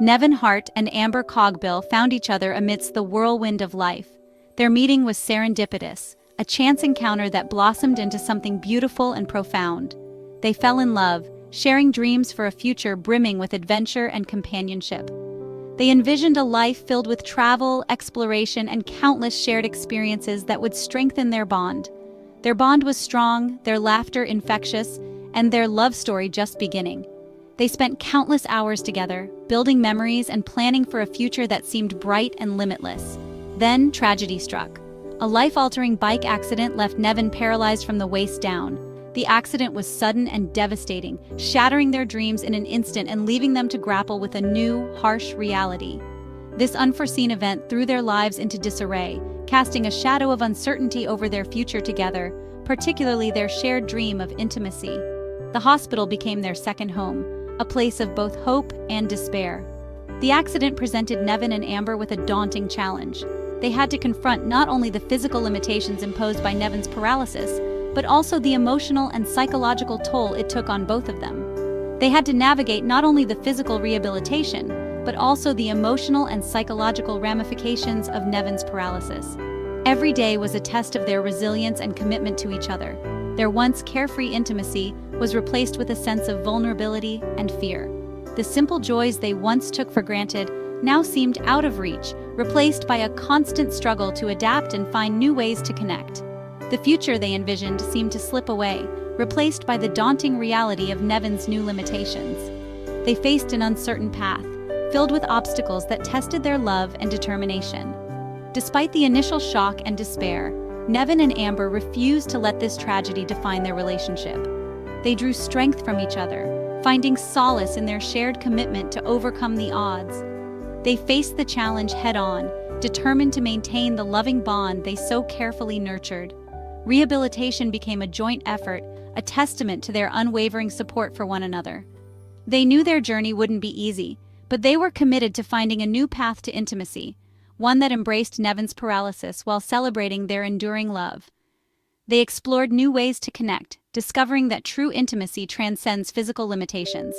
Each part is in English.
Neven and Amber Cogbill found each other amidst the whirlwind of life. Their meeting was serendipitous, a chance encounter that blossomed into something beautiful and profound. They fell in love, sharing dreams for a future brimming with adventure and companionship. They envisioned a life filled with travel, exploration, and countless shared experiences that would strengthen their bond. Their bond was strong, their laughter infectious, and their love story just beginning. They spent countless hours together, building memories and planning for a future that seemed bright and limitless. Then, tragedy struck. A life-altering bike accident left Neven paralyzed from the waist down. The accident was sudden and devastating, shattering their dreams in an instant and leaving them to grapple with a new, harsh reality. This unforeseen event threw their lives into disarray, casting a shadow of uncertainty over their future together, particularly their shared dream of intimacy. The hospital became their second home, a place of both hope and despair. The accident presented Neven and Amber with a daunting challenge. They had to confront not only the physical limitations imposed by Neven's paralysis, but also the emotional and psychological toll it took on both of them. They had to navigate not only the physical rehabilitation, but also the emotional and psychological ramifications of Neven's paralysis. Every day was a test of their resilience and commitment to each other. Their once carefree intimacy was replaced with a sense of vulnerability and fear. The simple joys they once took for granted now seemed out of reach, replaced by a constant struggle to adapt and find new ways to connect. The future they envisioned seemed to slip away, replaced by the daunting reality of Neven's new limitations. They faced an uncertain path, filled with obstacles that tested their love and determination. Despite the initial shock and despair, Neven and Amber refused to let this tragedy define their relationship. They drew strength from each other, finding solace in their shared commitment to overcome the odds. They faced the challenge head-on, determined to maintain the loving bond they so carefully nurtured. Rehabilitation became a joint effort, a testament to their unwavering support for one another. They knew their journey wouldn't be easy, but they were committed to finding a new path to intimacy, one that embraced Neven's paralysis while celebrating their enduring love. They explored new ways to connect, discovering that true intimacy transcends physical limitations.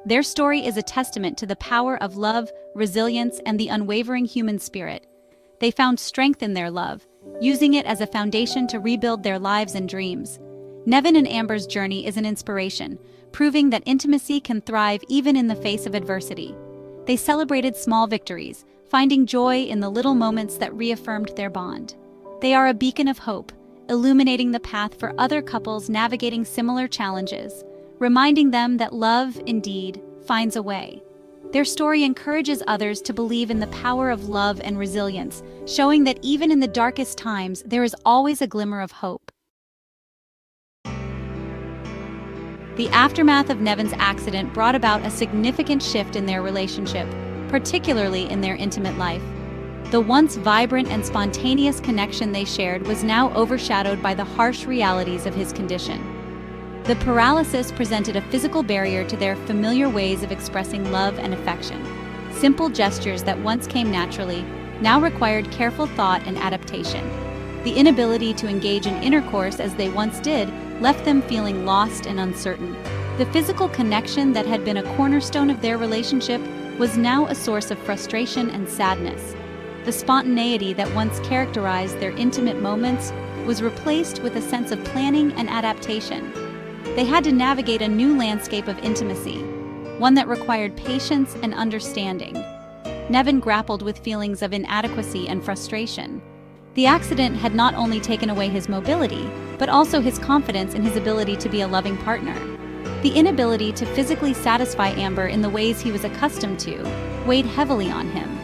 Their story is a testament to the power of love, resilience, and the unwavering human spirit. They found strength in their love, using it as a foundation to rebuild their lives and dreams. Neven and Amber's journey is an inspiration, proving that intimacy can thrive even in the face of adversity. They celebrated small victories, finding joy in the little moments that reaffirmed their bond. They are a beacon of hope, illuminating the path for other couples navigating similar challenges, reminding them that love, indeed, finds a way. Their story encourages others to believe in the power of love and resilience, showing that even in the darkest times, there is always a glimmer of hope. The aftermath of Neven's accident brought about a significant shift in their relationship, particularly in their intimate life. The once vibrant and spontaneous connection they shared was now overshadowed by the harsh realities of his condition. The paralysis presented a physical barrier to their familiar ways of expressing love and affection. Simple gestures that once came naturally now required careful thought and adaptation. The inability to engage in intercourse as they once did left them feeling lost and uncertain. The physical connection that had been a cornerstone of their relationship was now a source of frustration and sadness. The spontaneity that once characterized their intimate moments was replaced with a sense of planning and adaptation. They had to navigate a new landscape of intimacy, one that required patience and understanding. Neven grappled with feelings of inadequacy and frustration. The accident had not only taken away his mobility, but also his confidence in his ability to be a loving partner. The inability to physically satisfy Amber in the ways he was accustomed to weighed heavily on him.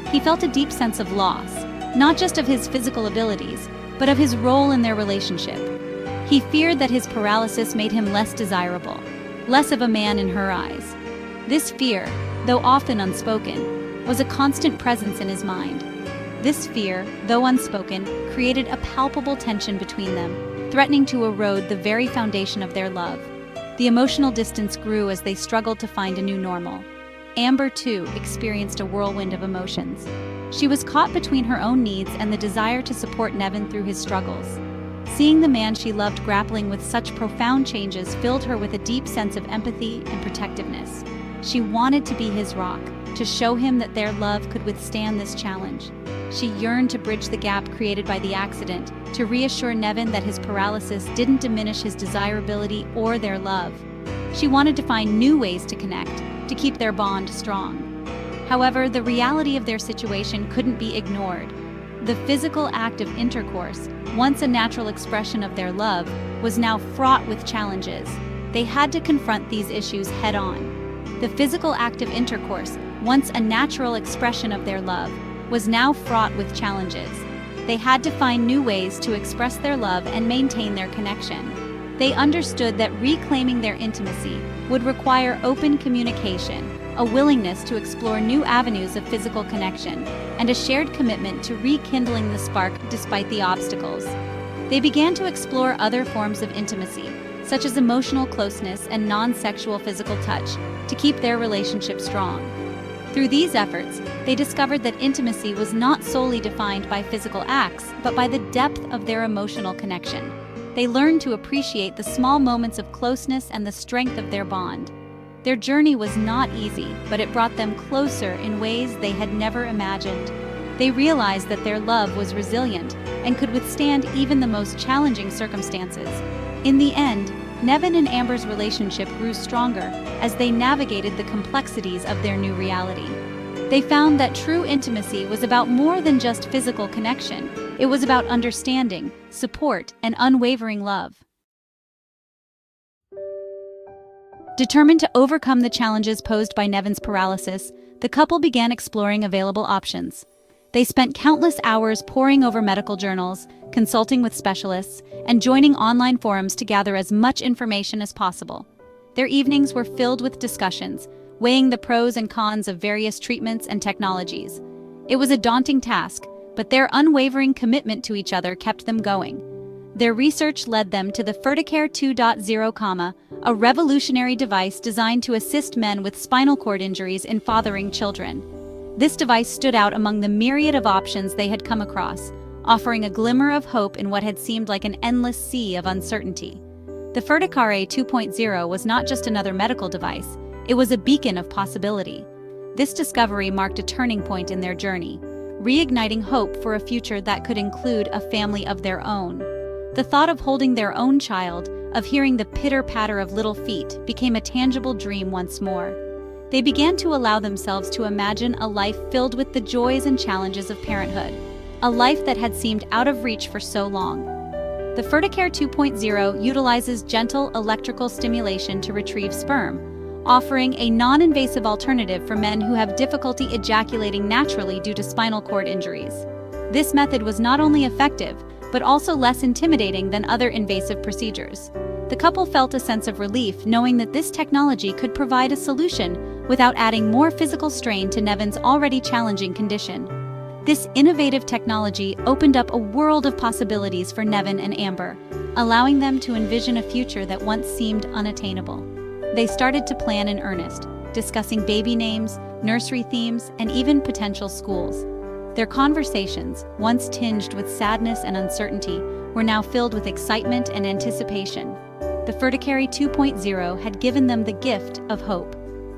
He felt a deep sense of loss, not just of his physical abilities, but of his role in their relationship. He feared that his paralysis made him less desirable, less of a man in her eyes. This fear, though often unspoken, was a constant presence in his mind. This fear, though unspoken, created a palpable tension between them, threatening to erode the very foundation of their love. The emotional distance grew as they struggled to find a new normal. Amber, too, experienced a whirlwind of emotions. She was caught between her own needs and the desire to support Neven through his struggles. Seeing the man she loved grappling with such profound changes filled her with a deep sense of empathy and protectiveness. She wanted to be his rock, to show him that their love could withstand this challenge. She yearned to bridge the gap created by the accident, to reassure Neven that his paralysis didn't diminish his desirability or their love. She wanted to find new ways to connect, to keep their bond strong. However, the reality of their situation couldn't be ignored. The physical act of intercourse, once a natural expression of their love, was now fraught with challenges. They had to confront these issues head-on. The physical act of intercourse, once a natural expression of their love, was now fraught with challenges. They had to find new ways to express their love and maintain their connection. They understood that reclaiming their intimacy would require open communication, a willingness to explore new avenues of physical connection, and a shared commitment to rekindling the spark despite the obstacles. They began to explore other forms of intimacy, such as emotional closeness and non-sexual physical touch, to keep their relationship strong. Through these efforts, they discovered that intimacy was not solely defined by physical acts, but by the depth of their emotional connection. They learned to appreciate the small moments of closeness and the strength of their bond. Their journey was not easy, but it brought them closer in ways they had never imagined. They realized that their love was resilient and could withstand even the most challenging circumstances. In the end, Neven and Amber's relationship grew stronger as they navigated the complexities of their new reality. They found that true intimacy was about more than just physical connection. It was about understanding, support, and unwavering love. Determined to overcome the challenges posed by Neven's paralysis, the couple began exploring available options. They spent countless hours poring over medical journals, consulting with specialists, and joining online forums to gather as much information as possible. Their evenings were filled with discussions, weighing the pros and cons of various treatments and technologies. It was a daunting task, but their unwavering commitment to each other kept them going. Their research led them to the Ferticare 2.0, a revolutionary device designed to assist men with spinal cord injuries in fathering children. This device stood out among the myriad of options they had come across, offering a glimmer of hope in what had seemed like an endless sea of uncertainty. The Ferticare 2.0 was not just another medical device, it was a beacon of possibility. This discovery marked a turning point in their journey, reigniting hope for a future that could include a family of their own. The thought of holding their own child, of hearing the pitter-patter of little feet, became a tangible dream once more. They began to allow themselves to imagine a life filled with the joys and challenges of parenthood, a life that had seemed out of reach for so long. The Ferticare 2.0 utilizes gentle electrical stimulation to retrieve sperm, offering a non-invasive alternative for men who have difficulty ejaculating naturally due to spinal cord injuries. This method was not only effective, but also less intimidating than other invasive procedures. The couple felt a sense of relief knowing that this technology could provide a solution without adding more physical strain to Neven's already challenging condition. This innovative technology opened up a world of possibilities for Neven and Amber, allowing them to envision a future that once seemed unattainable. They started to plan in earnest, discussing baby names, nursery themes, and even potential schools. Their conversations, once tinged with sadness and uncertainty, were now filled with excitement and anticipation. The Ferticare 2.0 had given them the gift of hope.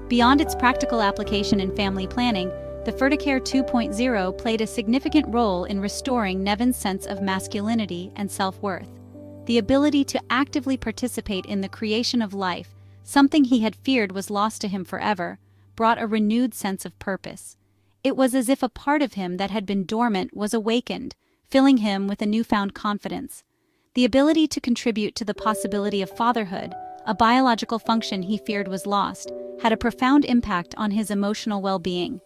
Beyond its practical application in family planning, the Ferticare 2.0 played a significant role in restoring Neven's sense of masculinity and self-worth. The ability to actively participate in the creation of life, something he had feared was lost to him forever, brought a renewed sense of purpose. It was as if a part of him that had been dormant was awakened, filling him with a newfound confidence. The ability to contribute to the possibility of fatherhood, a biological function he feared was lost, had a profound impact on his emotional well-being.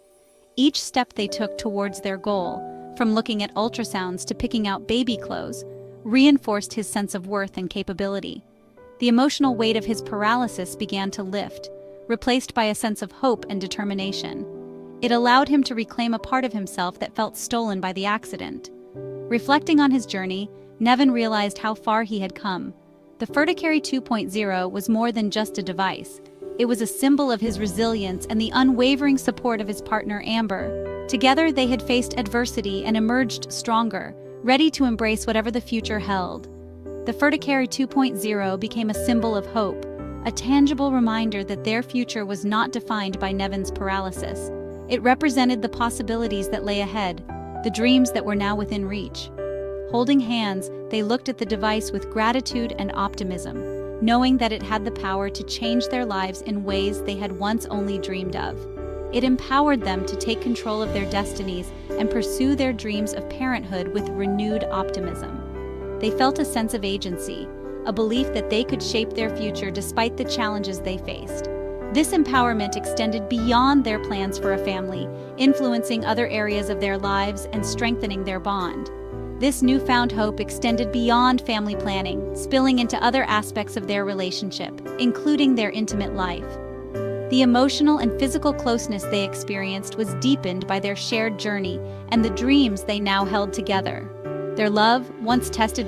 Each step they took towards their goal, from looking at ultrasounds to picking out baby clothes, reinforced his sense of worth and capability. The emotional weight of his paralysis began to lift, replaced by a sense of hope and determination. It allowed him to reclaim a part of himself that felt stolen by the accident. Reflecting on his journey, Neven realized how far he had come. The Ferticare 2.0 was more than just a device. It was a symbol of his resilience and the unwavering support of his partner Amber. Together they had faced adversity and emerged stronger, ready to embrace whatever the future held. The Ferticare 2.0 became a symbol of hope, a tangible reminder that their future was not defined by Neven's paralysis. It represented the possibilities that lay ahead, the dreams that were now within reach. Holding hands, they looked at the device with gratitude and optimism, knowing that it had the power to change their lives in ways they had once only dreamed of. It empowered them to take control of their destinies and pursue their dreams of parenthood with renewed optimism. They felt a sense of agency, a belief that they could shape their future despite the challenges they faced. This empowerment extended beyond their plans for a family, influencing other areas of their lives and strengthening their bond. This newfound hope extended beyond family planning, spilling into other aspects of their relationship, including their intimate life. The emotional and physical closeness they experienced was deepened by their shared journey and the dreams they now held together. Their love, once tested